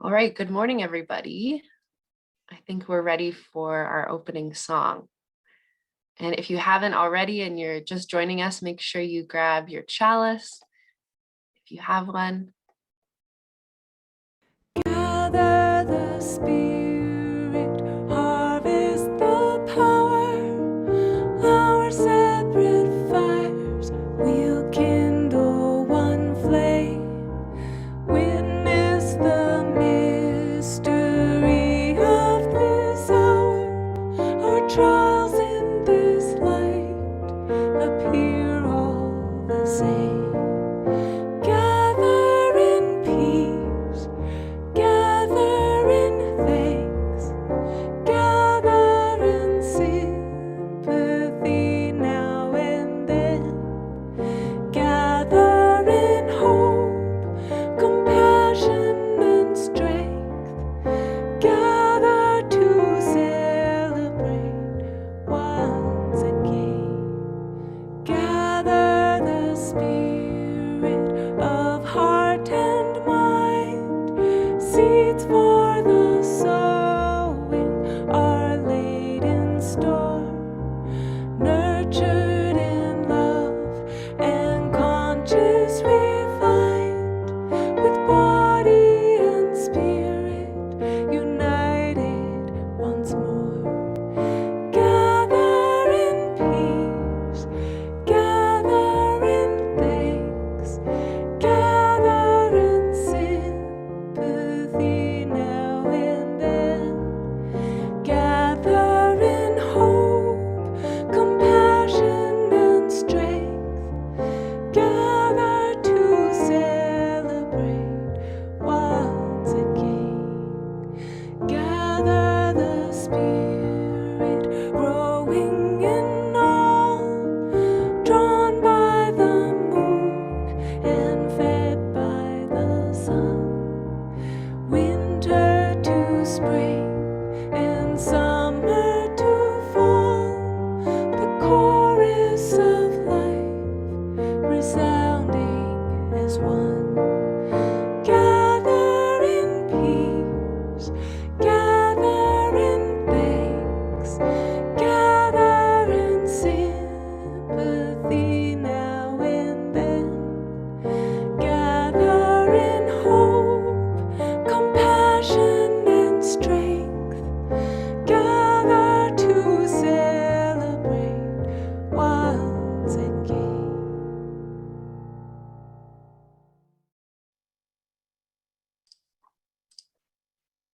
All right, good morning, everybody. I think we're ready for our opening song. And if you haven't already and you're just joining us, make sure you grab your chalice if you have one. Gather the Spirit, harvest the power, our separate fires we'll kindle one flame, witness the mystery of this hour, our trials in this light appear all the same. Gather in peace, gather in thanks, gather in sympathy now and then, gather in hope, compassion and strength, gather to celebrate once again. Gather the Spirit of heart and mind, seeds for the sowing are laid in store, nurtured in love and conscious refined, with body and spirit united once more. Gather in peace, gather in thanks, gather in sympathy now and then, gather in hope, compassion and strength, gather to celebrate once again. Gather the Spirit, growing in all, drawn by the moon and fed by the sun, winter to spring and summer to fall, the chorus of life resounding as one. Gather in peace, gather in thanks, gather in sympathy now and then, gather in hope, compassion and strength, gather to celebrate once again.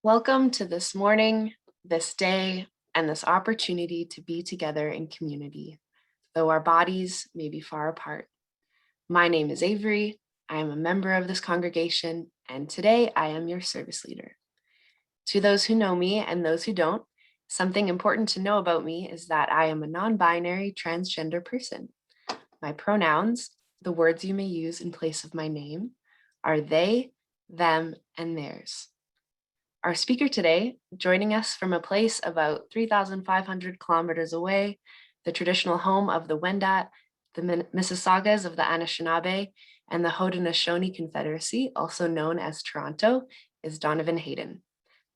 Welcome to this morning, this day, and this opportunity to be together in community, though our bodies may be far apart. My name is Avery. I am a member of this congregation, and today I am your service leader. To those who know me and those who don't, something important to know about me is that I am a non-binary transgender person. My pronouns, the words you may use in place of my name, are they, them, and theirs. Our speaker today, joining us from a place about 3,500 kilometers away, the traditional home of the Wendat, the Mississaugas of the Anishinaabe, and the Haudenosaunee Confederacy, also known as Toronto, is Donovan Hayden.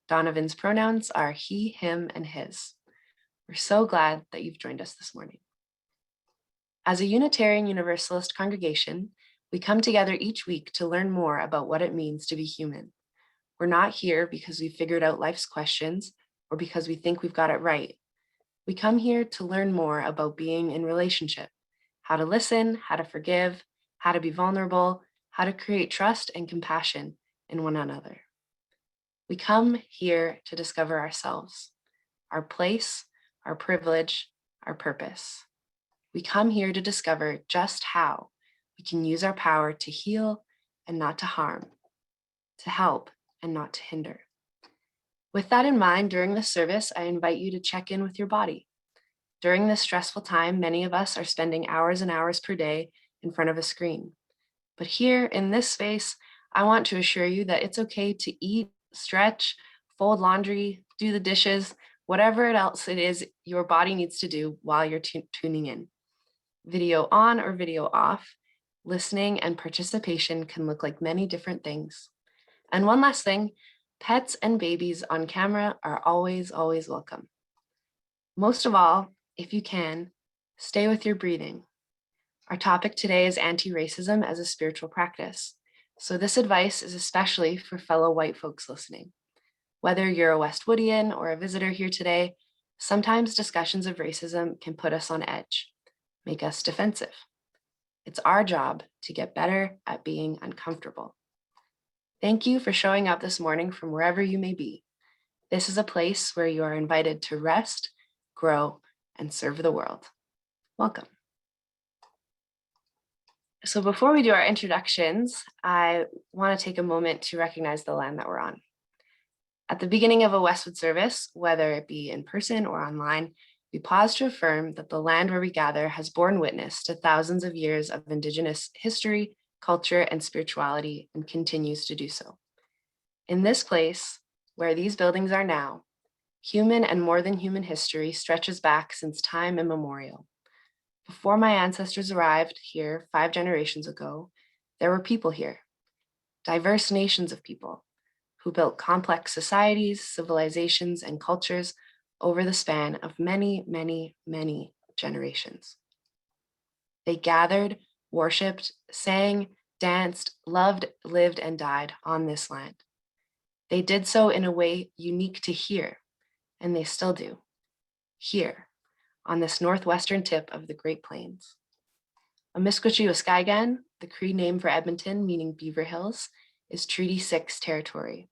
Donovan's pronouns are he, him, and his. We're so glad that you've joined us this morning. As a Unitarian Universalist congregation, we come together each week to learn more about what it means to be human. We're not here because we figured out life's questions or because we think we've got it right. We come here to learn more about being in relationship, how to listen, how to forgive, how to be vulnerable, how to create trust and compassion in one another. We come here to discover ourselves, our place, our privilege, our purpose. We come here to discover just how we can use our power to heal and not to harm, to help and not to hinder. With that in mind, during this service, I invite you to check in with your body. During this stressful time, many of us are spending hours and hours per day in front of a screen. But here in this space, I want to assure you that it's okay to eat, stretch, fold laundry, do the dishes, whatever else it is your body needs to do while you're tuning in. Video on or video off, listening and participation can look like many different things. And one last thing, Pets and babies on camera are always, always welcome. Most of all, if you can, stay with your breathing. Our topic today is anti-racism as a spiritual practice. So this advice is especially for fellow white folks listening. Whether you're a Westwoodian or a visitor here today, sometimes discussions of racism can put us on edge, make us defensive. It's our job to get better at being uncomfortable. Thank you for showing up this morning from wherever you may be. This is a place where you are invited to rest, grow, and serve the world. Welcome. So before we do our introductions, I want to take a moment to recognize the land that we're on. At the beginning of a Westwood service, whether it be in person or online, we pause to affirm that the land where we gather has borne witness to thousands of years of Indigenous history, culture, and spirituality, and continues to do so. In this place, where these buildings are now, human and more than human history stretches back since time immemorial. Before my ancestors arrived here 5 generations ago, there were people here, diverse nations of people, who built complex societies, civilizations, and cultures over the span of many, many, many generations. They gathered, worshipped, sang, danced, loved, lived, and died on this land. They did so in a way unique to here, and they still do, here, on this northwestern tip of the Great Plains. Amiskwaciwâskahigan, the Cree name for Edmonton, meaning Beaver Hills, is Treaty 6 territory.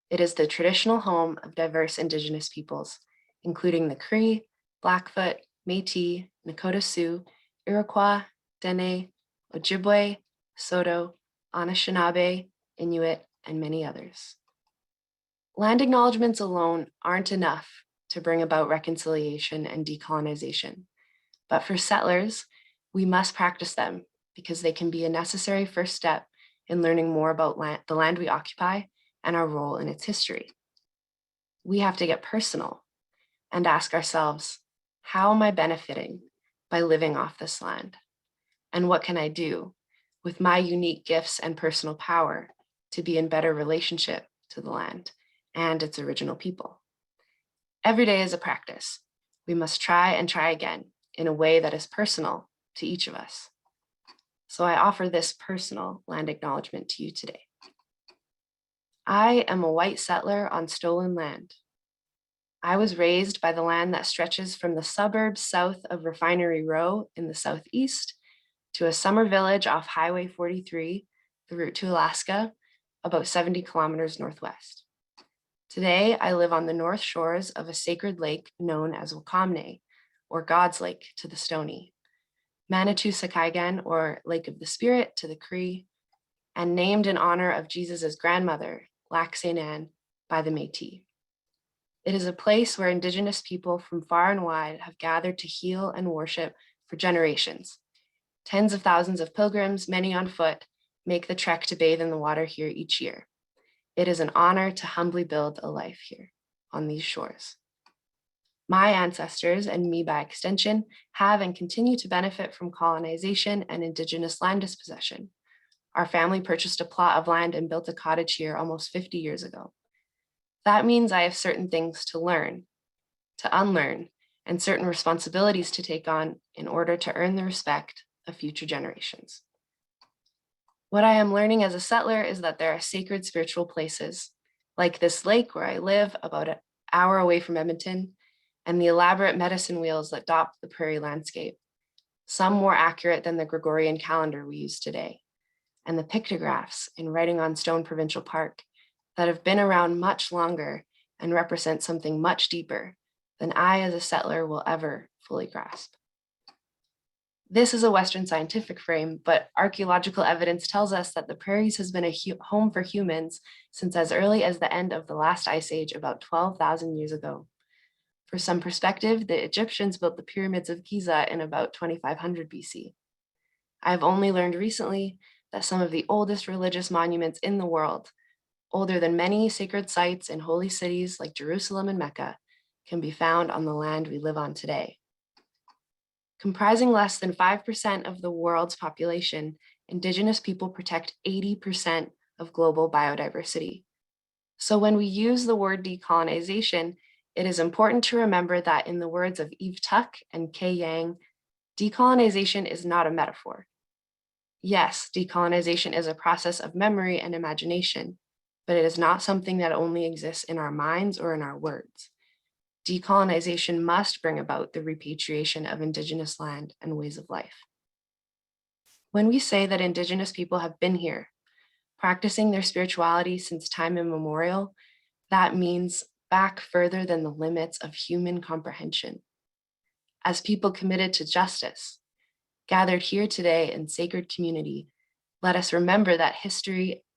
It is the traditional home of diverse Indigenous peoples, including the Cree, Blackfoot, Métis, Nakota Sioux, Iroquois, Dene, Ojibwe, Saulteaux, Anishinaabe, Inuit, and many others. Land acknowledgements alone aren't enough to bring about reconciliation and decolonization, but for settlers, we must practice them because they can be a necessary first step in learning more about the land we occupy and our role in its history. We have to get personal and ask ourselves, how am I benefiting by living off this land? And what can I do with my unique gifts and personal power to be in better relationship to the land and its original people? Every day is a practice. We must try and try again in a way that is personal to each of us. So I offer this personal land acknowledgement to you today. I am a white settler on stolen land. I was raised by the land that stretches from the suburbs south of Refinery Row in the southeast to a summer village off Highway 43, the route to Alaska, about 70 kilometers northwest. Today, I live on the north shores of a sacred lake known as Wakamne, or God's Lake to the Stoney, Manitou-Sakaigan, or Lake of the Spirit to the Cree, and named in honor of Jesus's grandmother, Lac St. Anne, by the Métis. It is a place where Indigenous people from far and wide have gathered to heal and worship for generations. Tens of thousands of pilgrims, many on foot, make the trek to bathe in the water here each year. It is an honor to humbly build a life here on these shores. My ancestors, and me by extension, have and continue to benefit from colonization and Indigenous land dispossession. Our family purchased a plot of land and built a cottage here almost 50 years ago. That means I have certain things to learn, to unlearn, and certain responsibilities to take on in order to earn the respect of future generations. What I am learning as a settler is that there are sacred spiritual places, like this lake where I live about an hour away from Edmonton, and the elaborate medicine wheels that dot the prairie landscape, some more accurate than the Gregorian calendar we use today, and the pictographs in Writing on Stone Provincial Park that have been around much longer and represent something much deeper than I as a settler will ever fully grasp. This is a Western scientific frame, but archaeological evidence tells us that the prairies has been a home for humans since as early as the end of the last ice age about 12,000 years ago. For some perspective, the Egyptians built the pyramids of Giza in about 2500 BC. I've only learned recently that some of the oldest religious monuments in the world, older than many sacred sites in holy cities like Jerusalem and Mecca, can be found on the land we live on today. Comprising less than 5% of the world's population, Indigenous people protect 80% of global biodiversity. So when we use the word decolonization, it is important to remember that in the words of Eve Tuck and Kay Yang, decolonization is not a metaphor. Yes, decolonization is a process of memory and imagination, but it is not something that only exists in our minds or in our words. Decolonization must bring about the repatriation of Indigenous land and ways of life. When we say that Indigenous people have been here, practicing their spirituality since time immemorial, that means back further than the limits of human comprehension. As people committed to justice, gathered here today in sacred community, let us remember that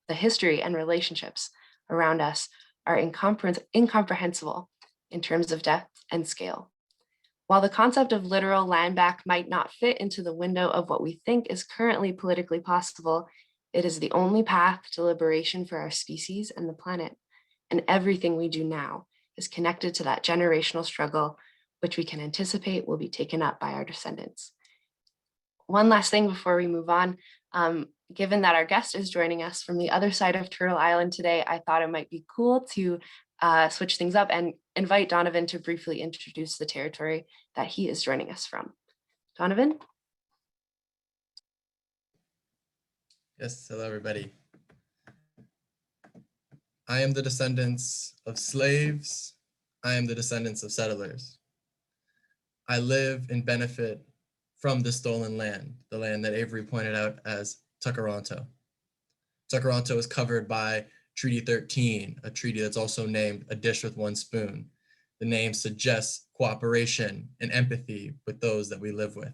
the history and relationships around us are incomprehensible in terms of depth and scale. While the concept of literal land back might not fit into the window of what we think is currently politically possible, it is the only path to liberation for our species and the planet. And everything we do now is connected to that generational struggle, which we can anticipate will be taken up by our descendants. One last thing before we move on, given that our guest is joining us from the other side of Turtle Island today, I thought it might be cool to switch things up and invite Donovan to briefly introduce the territory that he is joining us from. Donovan? Yes, hello everybody. I am the descendants of slaves. I am the descendants of settlers. I live and benefit from the stolen land, the land that Avery pointed out as Tuckeronto. Tuckeronto is covered by Treaty 13, a treaty that's also named A Dish with One Spoon. The name suggests cooperation and empathy with those that we live with.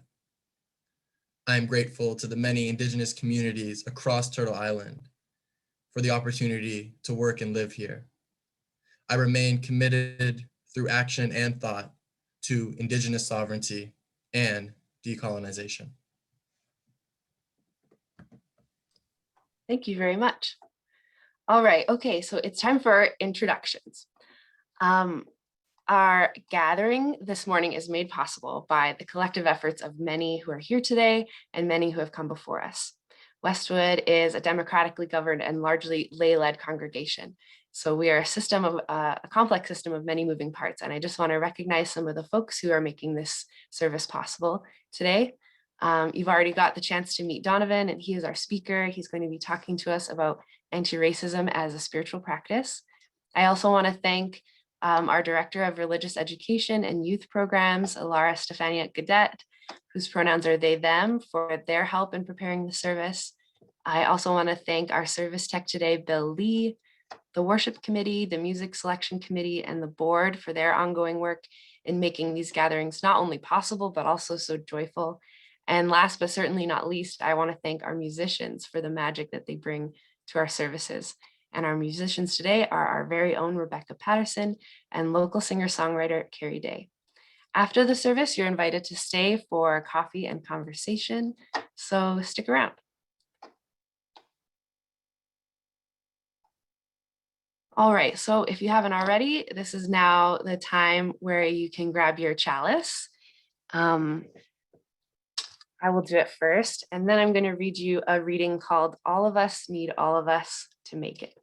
I am grateful to the many Indigenous communities across Turtle Island for the opportunity to work and live here. I remain committed through action and thought to Indigenous sovereignty and decolonization. Thank you very much. All right, okay, so it's time for our introductions. Our gathering this morning is made possible by the collective efforts of many who are here today and many who have come before us. Westwood is a democratically governed and largely lay-led congregation. So we are a complex system of many moving parts. And I just want to recognize some of the folks who are making this service possible today. You've already got the chance to meet Donovan, and he is our speaker. He's going to be talking to us about anti-racism as a spiritual practice. I also want to thank our Director of Religious Education and Youth Programs, Ilara Stefaniuk-Gaudet, whose pronouns are they, them, for their help in preparing the service. I also want to thank our service tech today, Bill Lee, the Worship Committee, the Music Selection Committee, and the board for their ongoing work in making these gatherings not only possible, but also so joyful. And last but certainly not least, I want to thank our musicians for the magic that they bring to our services. And our musicians today are our very own Rebecca Patterson and local singer-songwriter Carrie Day. After the service, you're invited to stay for coffee and conversation, so stick around. All right, so if you haven't already, this is now the time where you can grab your chalice. I will do it first, and then I'm going to read you a reading called All of Us Need All of Us to Make It.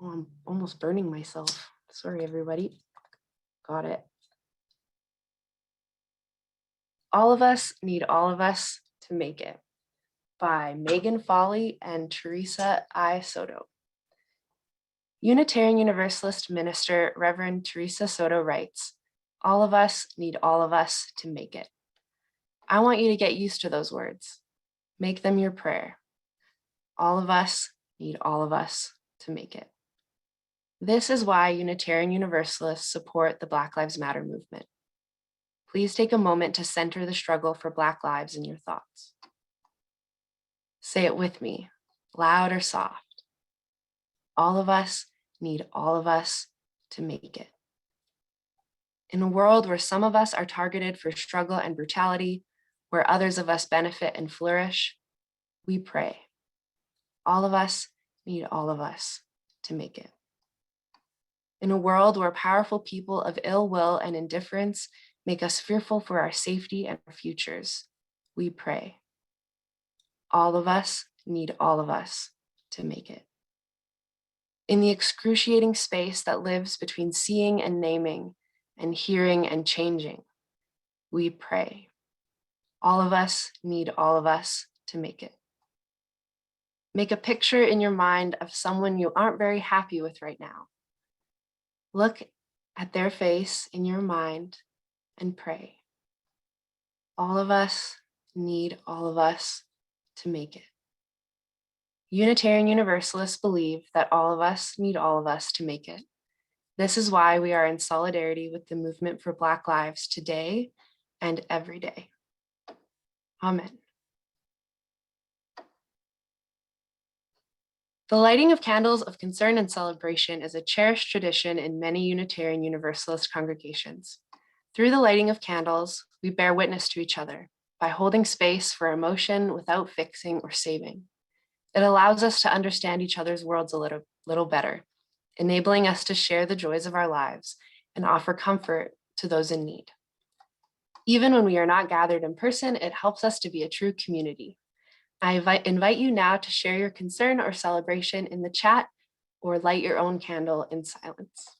Oh, I'm almost burning myself. Sorry, everybody. Got it. All of Us Need All of Us to Make It by Megan Foley and Teresa I. Soto. Unitarian Universalist minister Reverend Teresa Soto writes, all of us need all of us to make it. I want you to get used to those words. Make them your prayer. All of us need all of us to make it. This is why Unitarian Universalists support the Black Lives Matter movement. Please take a moment to center the struggle for Black lives in your thoughts. Say it with me, loud or soft. All of us need all of us to make it. In a world where some of us are targeted for struggle and brutality, where others of us benefit and flourish, we pray. All of us need all of us to make it. In a world where powerful people of ill will and indifference make us fearful for our safety and our futures, we pray. All of us need all of us to make it. In the excruciating space that lives between seeing and naming, and hearing and changing, we pray. All of us need all of us to make it. Make a picture in your mind of someone you aren't very happy with right now. Look at their face in your mind and pray. All of us need all of us to make it. Unitarian Universalists believe that all of us need all of us to make it. This is why we are in solidarity with the movement for Black lives today and every day. Amen. The lighting of candles of concern and celebration is a cherished tradition in many Unitarian Universalist congregations. Through the lighting of candles, we bear witness to each other by holding space for emotion without fixing or saving. It allows us to understand each other's worlds a little better, enabling us to share the joys of our lives and offer comfort to those in need. Even when we are not gathered in person, it helps us to be a true community. I invite you now to share your concern or celebration in the chat or light your own candle in silence.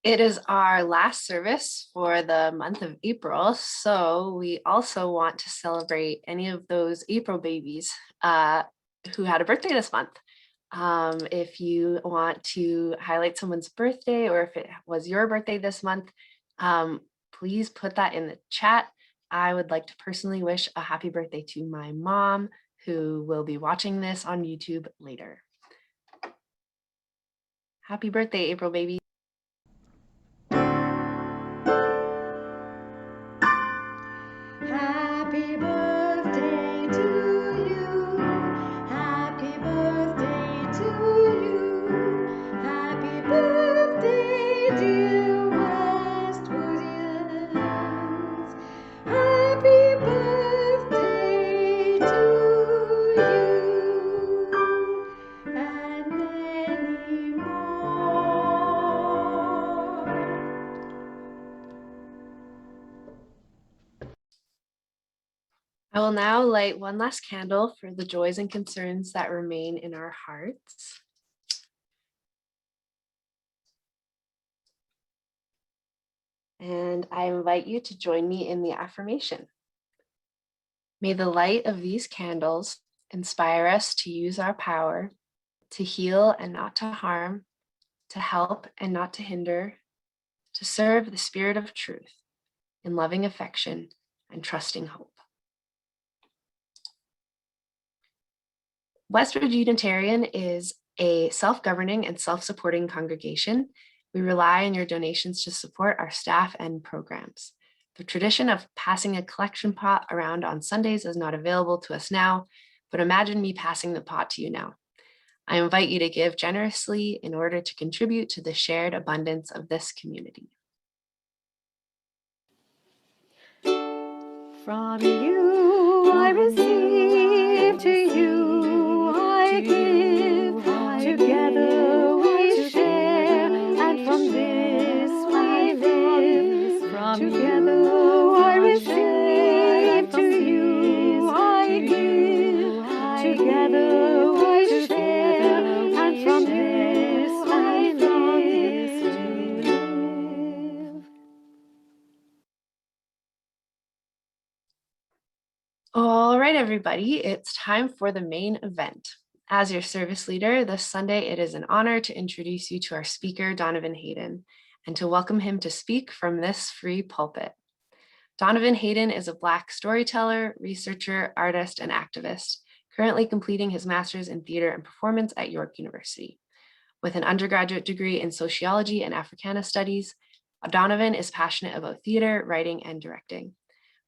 It is our last service for the month of April, so we also want to celebrate any of those April babies who had a birthday this month. If you want to highlight someone's birthday or if it was your birthday this month, please put that in the chat. I would like to personally wish a happy birthday to my mom, who will be watching this on YouTube later. Happy birthday, April baby. Happy birthday to you. Happy birthday to you. Happy birthday, dear Westwoodians. Happy birthday to you. And many more. I will now light one last candle for the joys and concerns that remain in our hearts. And I invite you to join me in the affirmation. May the light of these candles inspire us to use our power, to heal and not to harm, to help and not to hinder, to serve the spirit of truth in loving affection and trusting hope. Westwood Unitarian is a self-governing and self-supporting congregation. We rely on your donations to support our staff and programs. The tradition of passing a collection pot around on Sundays is not available to us now, but imagine me passing the pot to you now. I invite you to give generously in order to contribute to the shared abundance of this community. From you I receive, to you I give, together we share, and from this we live. From together I receive, to you I give, together we share, and from this we live. All right, everybody, it's time for the main event. As your service leader this Sunday, it is an honor to introduce you to our speaker, Donovan Hayden, and to welcome him to speak from this free pulpit. Donovan Hayden is a Black storyteller, researcher, artist, and activist, currently completing his master's in theater and performance at York University. With an undergraduate degree in sociology and Africana studies, Donovan is passionate about theater, writing, and directing.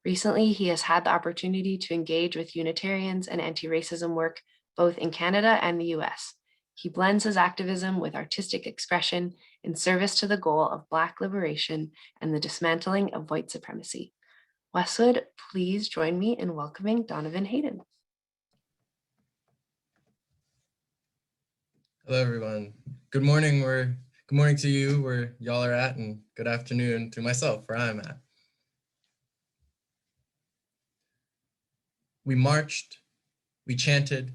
Recently, he has had the opportunity to engage with Unitarians and anti-racism work both in Canada and the US. He blends his activism with artistic expression in service to the goal of Black liberation and the dismantling of white supremacy. Westwood, please join me in welcoming Donovan Hayden. Hello, everyone. Good morning. Good morning to you, where y'all are at, and good afternoon to myself, where I'm at. We marched, we chanted,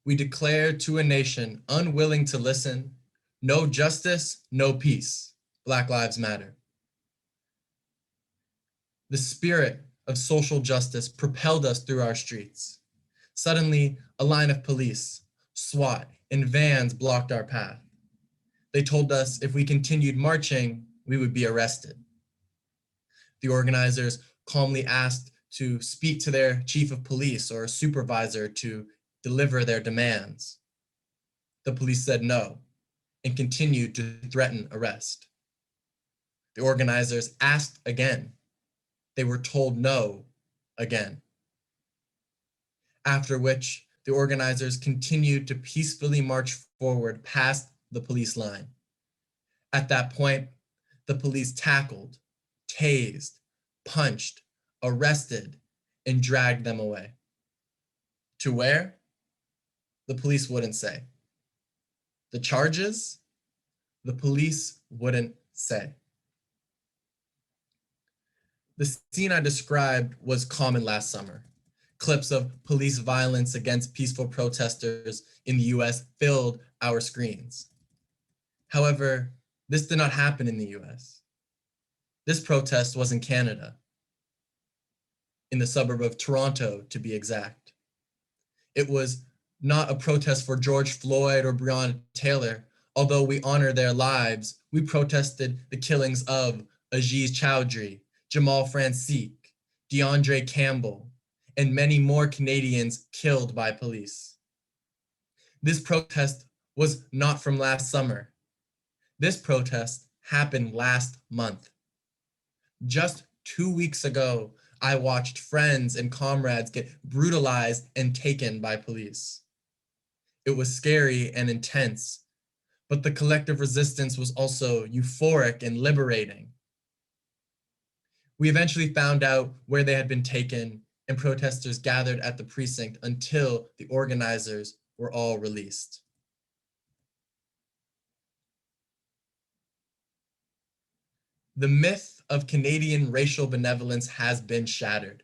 we declared to a nation unwilling to listen, no justice, no peace, Black Lives Matter. The spirit of social justice propelled us through our streets. Suddenly, a line of police, SWAT, and vans blocked our path. They told us if we continued marching, we would be arrested. The organizers calmly asked to speak to their chief of police or supervisor to deliver their demands. The police said no and continued to threaten arrest. The organizers asked again. They were told no again. After which, the organizers continued to peacefully march forward past the police line. At that point, the police tackled, tased, punched, arrested, and dragged them away. To where? The police wouldn't say. The charges? The police wouldn't say. The scene I described was common last summer. Clips of police violence against peaceful protesters in the US filled our screens. However, this did not happen in the US. This protest was in Canada, in the suburb of Toronto, to be exact. It was not a protest for George Floyd or Breonna Taylor. Although we honor their lives, we protested the killings of Aziz Chowdhury, Jamal Francisque, DeAndre Campbell, and many more Canadians killed by police. This protest was not from last summer. This protest happened last month. Just 2 weeks ago, I watched friends and comrades get brutalized and taken by police. It was scary and intense, but the collective resistance was also euphoric and liberating. We eventually found out where they had been taken, and protesters gathered at the precinct until the organizers were all released. The myth of Canadian racial benevolence has been shattered.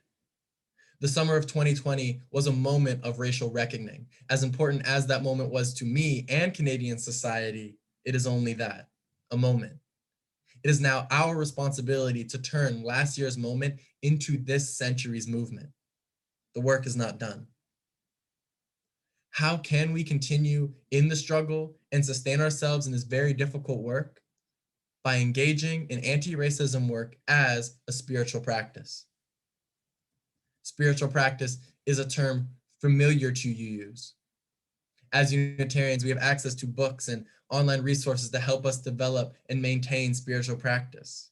The summer of 2020 was a moment of racial reckoning. As important as that moment was to me and Canadian society, it is only that, a moment. It is now our responsibility to turn last year's moment into this century's movement. The work is not done. How can we continue in the struggle and sustain ourselves in this very difficult work? By engaging in anti-racism work as a spiritual practice. Spiritual practice is a term familiar to UUs. As Unitarians, we have access to books and online resources to help us develop and maintain spiritual practice.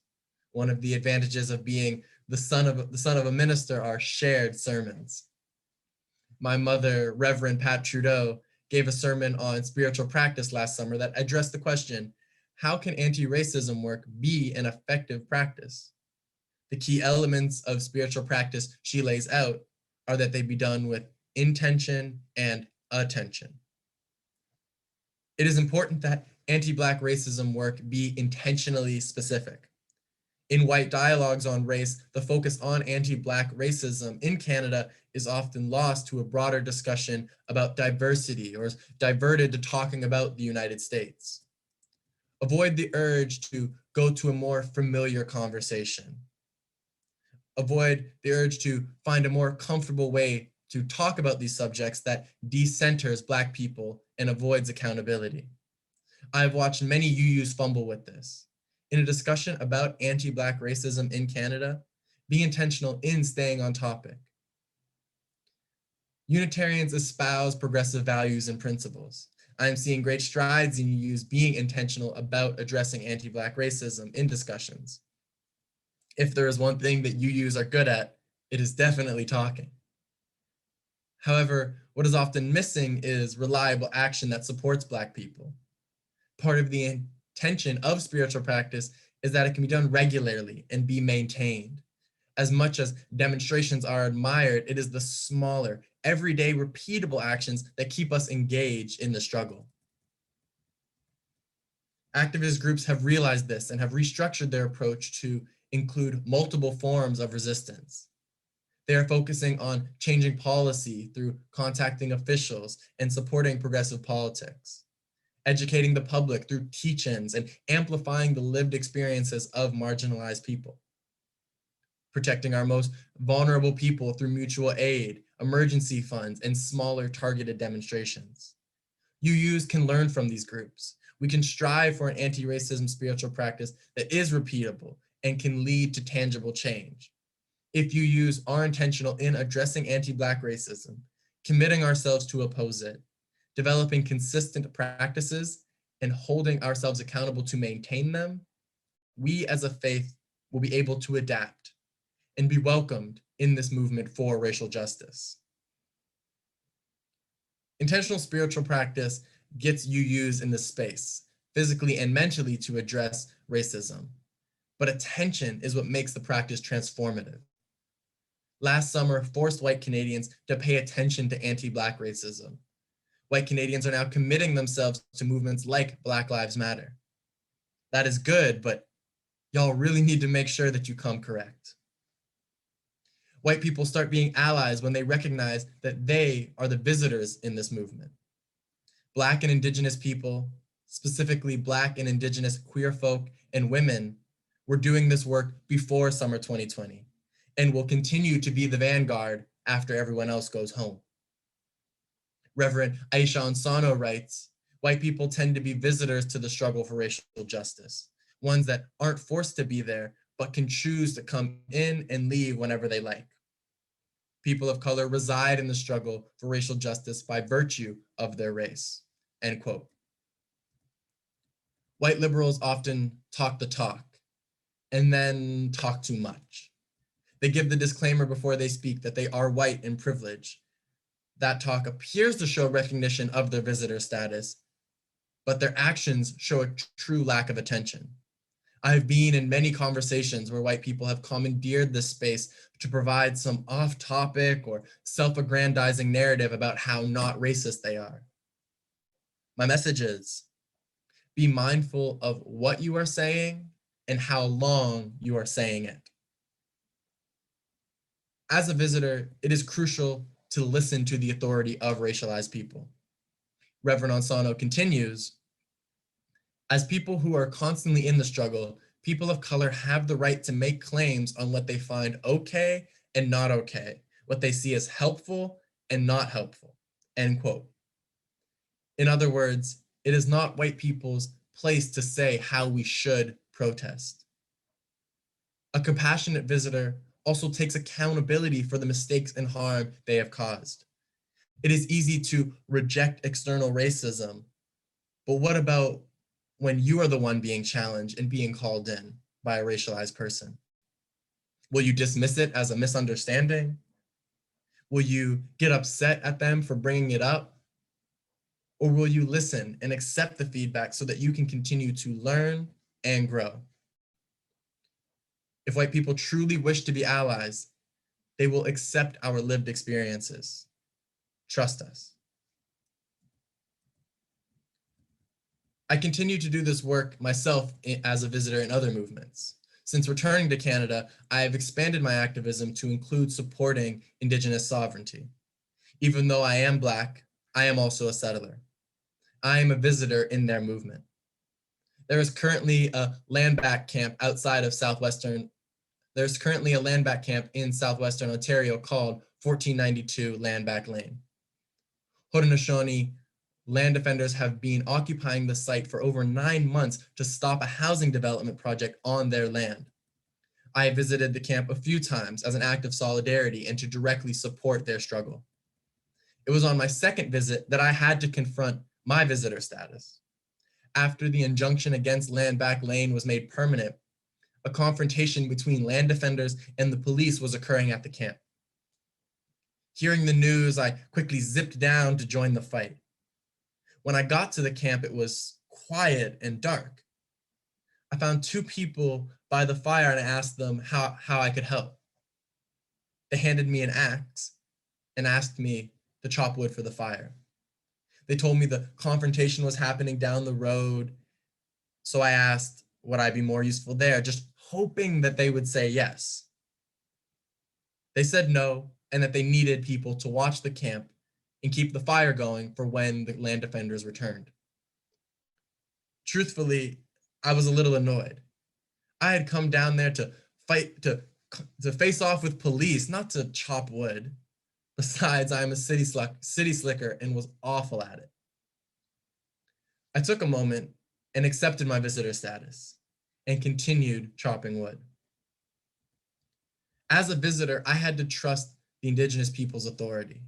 One of the advantages of being the son of a minister are shared sermons. My mother, Reverend Pat Trudeau, gave a sermon on spiritual practice last summer that addressed the question, how can anti-racism work be an effective practice? The key elements of spiritual practice she lays out are that they be done with intention and attention. It is important that anti-Black racism work be intentionally specific. In white dialogues on race, the focus on anti-Black racism in Canada is often lost to a broader discussion about diversity or is diverted to talking about the United States. Avoid the urge to go to a more familiar conversation. Avoid the urge to find a more comfortable way to talk about these subjects that decenters Black people and avoids accountability. I've watched many UUs fumble with this. In a discussion about anti-Black racism in Canada, be intentional in staying on topic. Unitarians espouse progressive values and principles. I am seeing great strides in UUs being intentional about addressing anti-Black racism in discussions. If there is one thing that UUs are good at, it is definitely talking. However, what is often missing is reliable action that supports Black people. Part of the intention of spiritual practice is that it can be done regularly and be maintained. As much as demonstrations are admired, it is the smaller, everyday, repeatable actions that keep us engaged in the struggle. Activist groups have realized this and have restructured their approach to include multiple forms of resistance. They are focusing on changing policy through contacting officials and supporting progressive politics, educating the public through teach-ins and amplifying the lived experiences of marginalized people, protecting our most vulnerable people through mutual aid, emergency funds, and smaller targeted demonstrations. UUs can learn from these groups. We can strive for an anti-racism spiritual practice that is repeatable and can lead to tangible change. If UUs are intentional in addressing anti-Black racism, committing ourselves to oppose it, developing consistent practices, and holding ourselves accountable to maintain them, we as a faith will be able to adapt and be welcomed in this movement for racial justice. Intentional spiritual practice gets UUs in this space, physically and mentally, to address racism. But attention is what makes the practice transformative. Last summer forced white Canadians to pay attention to anti-Black racism. White Canadians are now committing themselves to movements like Black Lives Matter. That is good, but y'all really need to make sure that you come correct. White people start being allies when they recognize that they are the visitors in this movement. Black and Indigenous people, specifically Black and Indigenous queer folk and women, were doing this work before summer 2020 and will continue to be the vanguard after everyone else goes home. Reverend Aisha Ansano writes, white people tend to be visitors to the struggle for racial justice, ones that aren't forced to be there, but can choose to come in and leave whenever they like. People of color reside in the struggle for racial justice by virtue of their race, end quote. White liberals often talk the talk and then talk too much. They give the disclaimer before they speak that they are white and privileged. That talk appears to show recognition of their visitor status, but their actions show a true lack of attention. I have been in many conversations where white people have commandeered this space to provide some off-topic or self-aggrandizing narrative about how not racist they are. My message is, be mindful of what you are saying and how long you are saying it. As a visitor, it is crucial to listen to the authority of racialized people. Reverend Ansano continues, as people who are constantly in the struggle, people of color have the right to make claims on what they find okay and not okay, what they see as helpful and not helpful, end quote. In other words, it is not white people's place to say how we should protest. A compassionate visitor also takes accountability for the mistakes and harm they have caused. It is easy to reject external racism, but what about when you are the one being challenged and being called in by a racialized person? Will you dismiss it as a misunderstanding? Will you get upset at them for bringing it up? Or will you listen and accept the feedback so that you can continue to learn and grow? If white people truly wish to be allies, they will accept our lived experiences. Trust us. I continue to do this work myself as a visitor in other movements. Since returning to Canada, I have expanded my activism to include supporting Indigenous sovereignty. Even though I am Black, I am also a settler. I am a visitor in their movement. There is currently a land back camp outside of there's currently a land back camp in southwestern Ontario called 1492 Land Back Lane. Haudenosaunee land defenders have been occupying the site for over 9 months to stop a housing development project on their land. I have visited the camp a few times as an act of solidarity and to directly support their struggle. It was on my second visit that I had to confront my visitor status. After the injunction against Land Back Lane was made permanent, a confrontation between land defenders and the police was occurring at the camp. Hearing the news, I quickly zipped down to join the fight. When I got to the camp, it was quiet and dark. I found 2 people by the fire and I asked them how I could help. They handed me an axe and asked me to chop wood for the fire. They told me the confrontation was happening down the road, so I asked, would I be more useful there, just hoping that they would say yes. They said no, and that they needed people to watch the camp and keep the fire going for when the land defenders returned. Truthfully, I was a little annoyed. I had come down there to fight, to face off with police, not to chop wood. Besides, I am a city slicker and was awful at it. I took a moment and accepted my visitor status and continued chopping wood. As a visitor, I had to trust the Indigenous people's authority.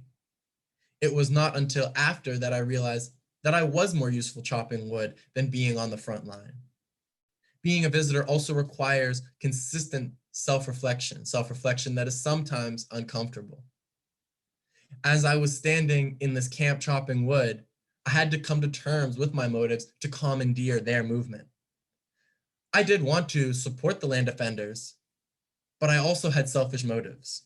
It was not until after that I realized that I was more useful chopping wood than being on the front line. Being a visitor also requires consistent self-reflection that is sometimes uncomfortable. As I was standing in this camp chopping wood, I had to come to terms with my motives to commandeer their movement. I did want to support the land defenders, but I also had selfish motives.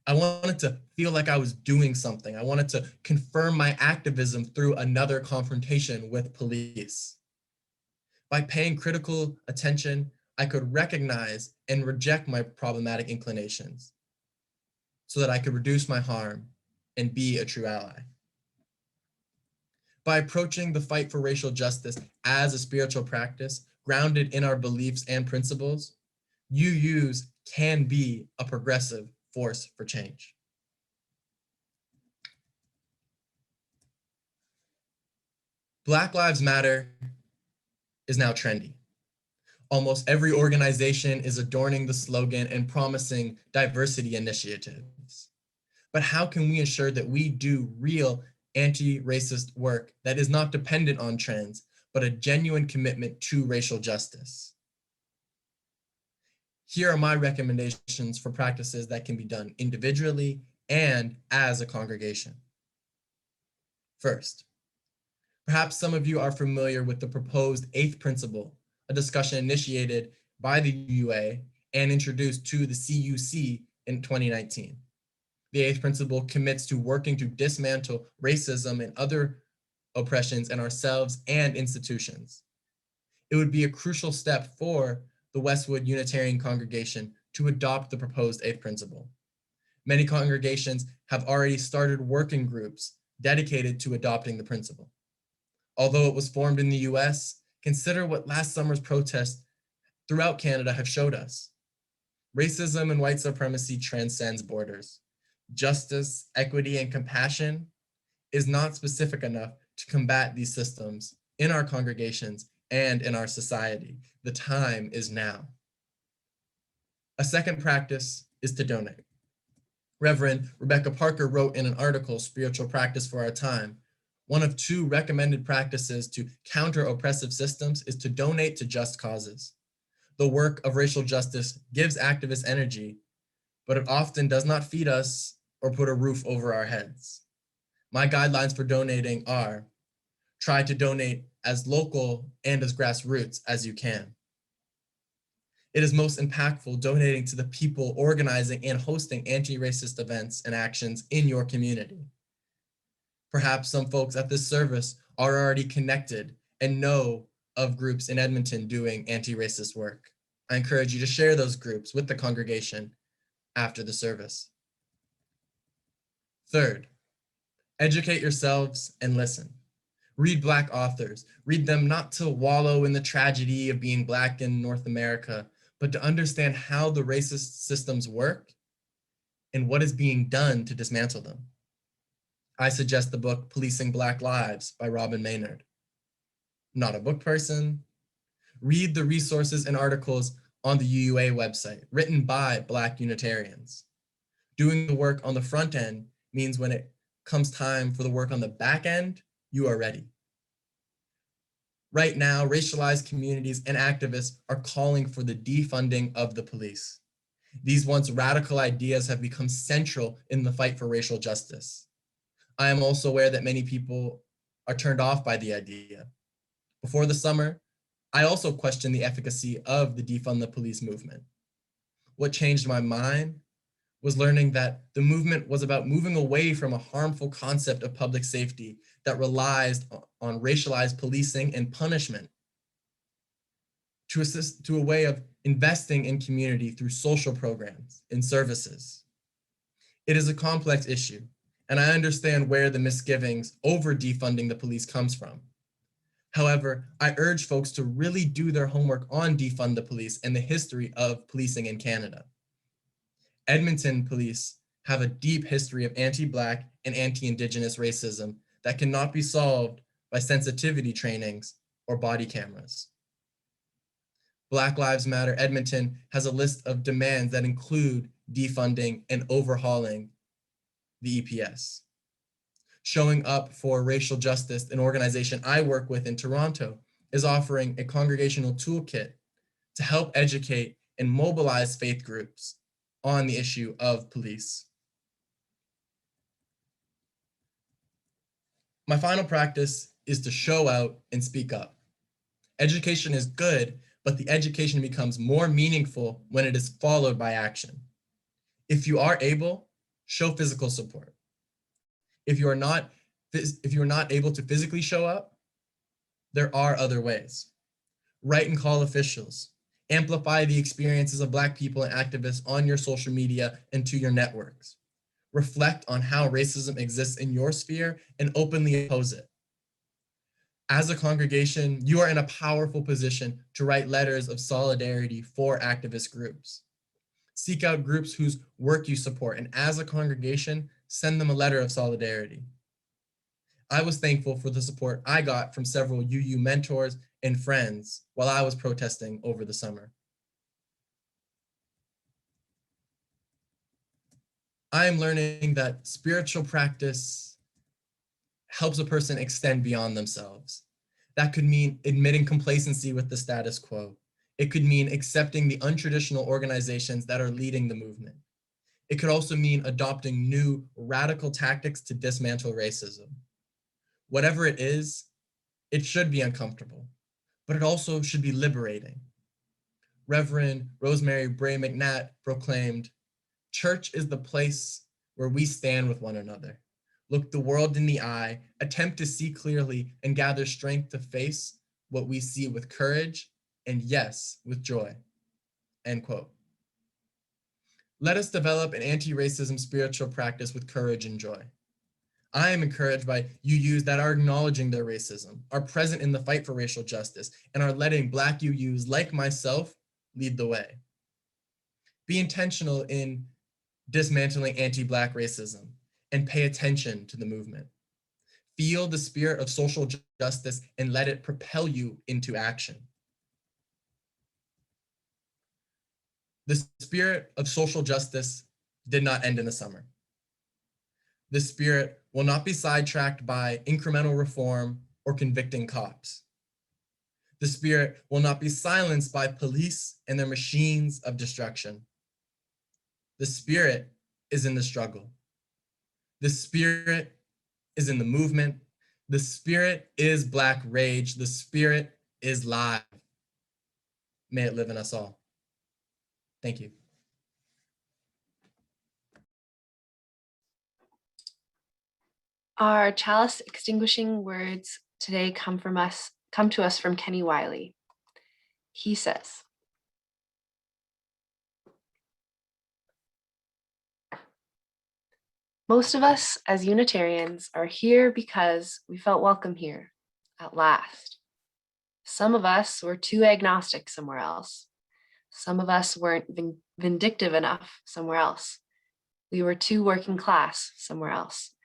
I wanted to feel like I was doing something. I wanted to confirm my activism through another confrontation with police. By paying critical attention, I could recognize and reject my problematic inclinations so that I could reduce my harm and be a true ally. By approaching the fight for racial justice as a spiritual practice grounded in our beliefs and principles, UUs can be a progressive force for change. Black Lives Matter is now trendy. Almost every organization is adorning the slogan and promising diversity initiatives. But how can we ensure that we do real anti-racist work that is not dependent on trends, but a genuine commitment to racial justice? Here are my recommendations for practices that can be done individually and as a congregation. First, perhaps some of you are familiar with the proposed eighth principle, a discussion initiated by the UUA and introduced to the CUC in 2019. The eighth principle commits to working to dismantle racism and other oppressions in ourselves and institutions. It would be a crucial step for the Westwood Unitarian congregation to adopt the proposed eighth principle. Many congregations have already started working groups dedicated to adopting the principle. Although it was formed in the US, consider what last summer's protests throughout Canada have showed us. Racism and white supremacy transcends borders. Justice, equity, and compassion is not specific enough to combat these systems in our congregations and in our society. The time is now. A second practice is to donate. Reverend Rebecca Parker wrote in an article, Spiritual Practice for Our Time, one of two recommended practices to counter oppressive systems is to donate to just causes. The work of racial justice gives activists energy, but it often does not feed us or put a roof over our heads. My guidelines for donating are: try to donate as local and as grassroots as you can. It is most impactful donating to the people organizing and hosting anti-racist events and actions in your community. Perhaps some folks at this service are already connected and know of groups in Edmonton doing anti-racist work. I encourage you to share those groups with the congregation after the service. Third, educate yourselves and listen. Read Black authors. Read them not to wallow in the tragedy of being Black in North America, but to understand how the racist systems work and what is being done to dismantle them. I suggest the book Policing Black Lives by Robin Maynard. Not a book person. Read the resources and articles on the UUA website written by Black Unitarians. Doing the work on the front end means when it comes time for the work on the back end, you are ready. Right now, racialized communities and activists are calling for the defunding of the police. These once radical ideas have become central in the fight for racial justice. I am also aware that many people are turned off by the idea. Before the summer, I also questioned the efficacy of the defund the police movement. What changed my mind was learning that the movement was about moving away from a harmful concept of public safety that relies on racialized policing and punishment to a way of investing in community through social programs and services. It is a complex issue, and I understand where the misgivings over defunding the police comes from. However, I urge folks to really do their homework on defund the police and the history of policing in Canada. Edmonton police have a deep history of anti-Black and anti-Indigenous racism that cannot be solved by sensitivity trainings or body cameras. Black Lives Matter Edmonton has a list of demands that include defunding and overhauling the EPS. Showing Up for Racial Justice, an organization I work with in Toronto, is offering a congregational toolkit to help educate and mobilize faith groups on the issue of police. My final practice is to show out and speak up. Education is good, but the education becomes more meaningful when it is followed by action. If you are able, show physical support. If you are not able to physically show up, there are other ways. Write and call officials. Amplify the experiences of Black people and activists on your social media and to your networks. Reflect on how racism exists in your sphere and openly oppose it. As a congregation, you are in a powerful position to write letters of solidarity for activist groups. Seek out groups whose work you support, and as a congregation, send them a letter of solidarity. I was thankful for the support I got from several UU mentors and friends while I was protesting over the summer. I am learning that spiritual practice helps a person extend beyond themselves. That could mean admitting complacency with the status quo. It could mean accepting the untraditional organizations that are leading the movement. It could also mean adopting new radical tactics to dismantle racism. Whatever it is, it should be uncomfortable, but it also should be liberating. Reverend Rosemary Bray McNatt proclaimed, "Church is the place where we stand with one another, look the world in the eye, attempt to see clearly, and gather strength to face what we see with courage and, yes, with joy." End quote. Let us develop an anti-racism spiritual practice with courage and joy. I am encouraged by UUs that are acknowledging their racism, are present in the fight for racial justice, and are letting Black UUs like myself lead the way. Be intentional in dismantling anti-Black racism and pay attention to the movement. Feel the spirit of social justice and let it propel you into action. The spirit of social justice did not end in the summer. This spirit will not be sidetracked by incremental reform or convicting cops. The spirit will not be silenced by police and their machines of destruction. The spirit is in the struggle. The spirit is in the movement. The spirit is Black rage. The spirit is live. May it live in us all. Thank you. Our chalice extinguishing words today come to us from Kenny Wiley. He says, "Most of us as Unitarians are here because we felt welcome here, at last. Some of us were too agnostic somewhere else. Some of us weren't vindictive enough somewhere else. We were too working class somewhere else.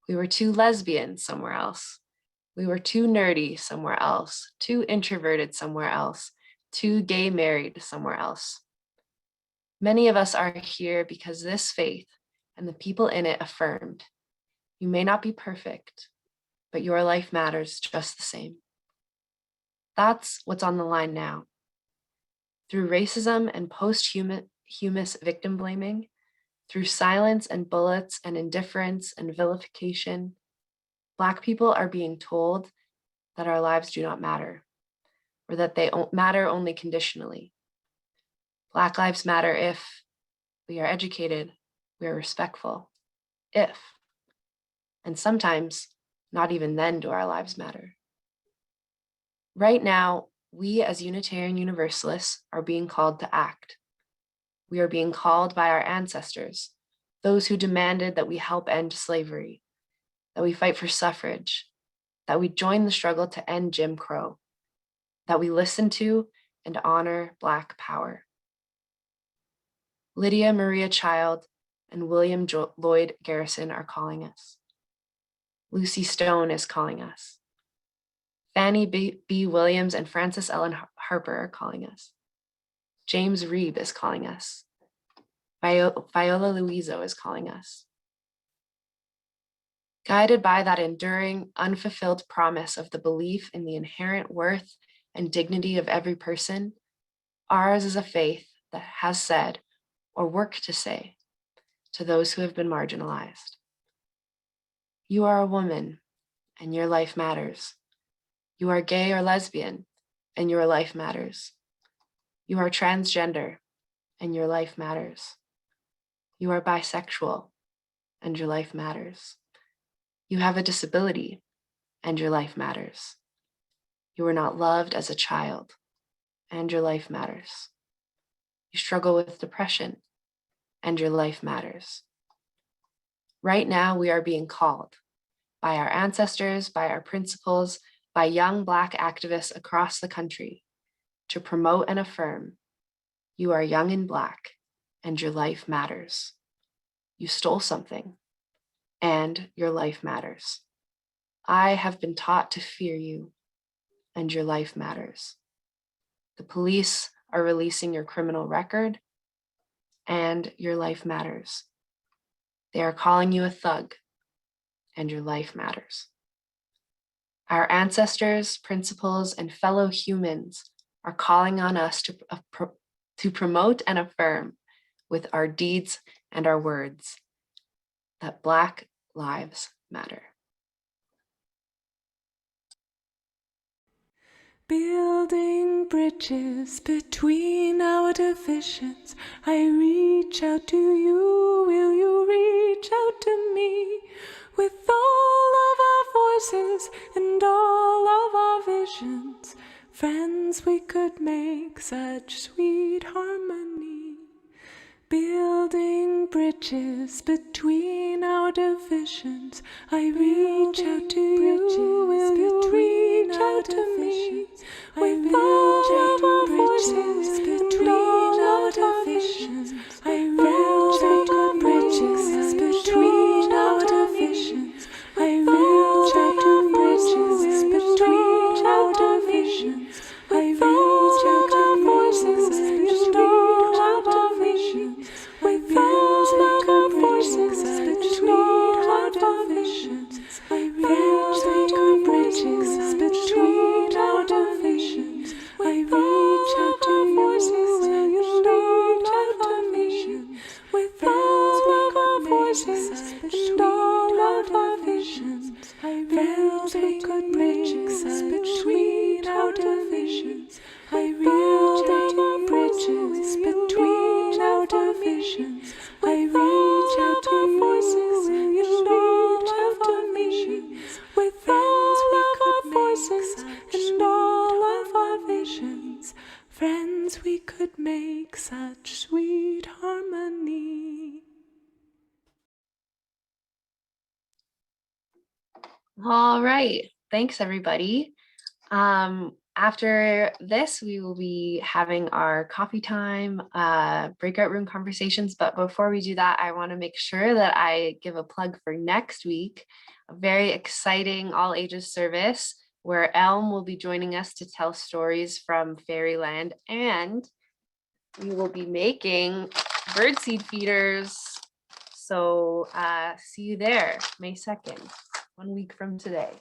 We were too lesbian somewhere else. We were too nerdy somewhere else, too introverted somewhere else, too gay married somewhere else. Many of us are here because this faith and the people in it affirmed, you may not be perfect, but your life matters just the same. That's what's on the line now. Through racism and posthumous victim blaming, through silence and bullets and indifference and vilification, Black people are being told that our lives do not matter, or that they matter only conditionally. Black lives matter if we are educated, we are respectful, if, and sometimes not even then do our lives matter. Right now, we as Unitarian Universalists are being called to act. We are being called by our ancestors, those who demanded that we help end slavery, that we fight for suffrage, that we join the struggle to end Jim Crow, that we listen to and honor Black power. Lydia Maria Child and William Lloyd Garrison are calling us. Lucy Stone is calling us. Fannie B. Williams and Frances Ellen Harper are calling us. James Reeb is calling us. Viola Luiso is calling us. Guided by that enduring, unfulfilled promise of the belief in the inherent worth and dignity of every person, ours is a faith that has said, or worked to say, to those who have been marginalized, you are a woman, and your life matters. You are gay or lesbian, and your life matters. You are transgender, and your life matters. You are bisexual, and your life matters. You have a disability, and your life matters. You were not loved as a child, and your life matters. You struggle with depression, and your life matters. Right now, we are being called by our ancestors, by our principals, by young Black activists across the country to promote and affirm, you are young and Black, and your life matters. You stole something, and your life matters. I have been taught to fear you, and your life matters. The police are releasing your criminal record, and your life matters. They are calling you a thug, and your life matters. Our ancestors, principles, and fellow humans are calling on us to promote and affirm with our deeds and our words that Black lives matter. Building bridges between our divisions, I reach out to you, will you reach out to me? With all of our voices and all of our visions, friends, we could make such sweet harmony. Building bridges between our divisions, I reach out to you, will you reach out to me? With all of our voices between our divisions, I reach out to bridges between our divisions, I reach out to bridges between our divisions, I reach out to voices between our divisions, with all of our voices between our divisions, I reach out to bridges between our divisions, I reach out to voices between our divisions, with all of our voices between our divisions, I reach out to bridges between our divisions, I reach out to bridges between our divisions, I reach out to voices between our divisions, with all of our voices and all of our visions, friends, we could make such sweet harmony. All right, thanks everybody. After this, we will be having our coffee time, breakout room conversations. But before we do that, I want to make sure that I give a plug for next week, a very exciting all ages service where Elm will be joining us to tell stories from fairyland, and we will be making birdseed feeders. So see you there, May 2nd, 1 week from today.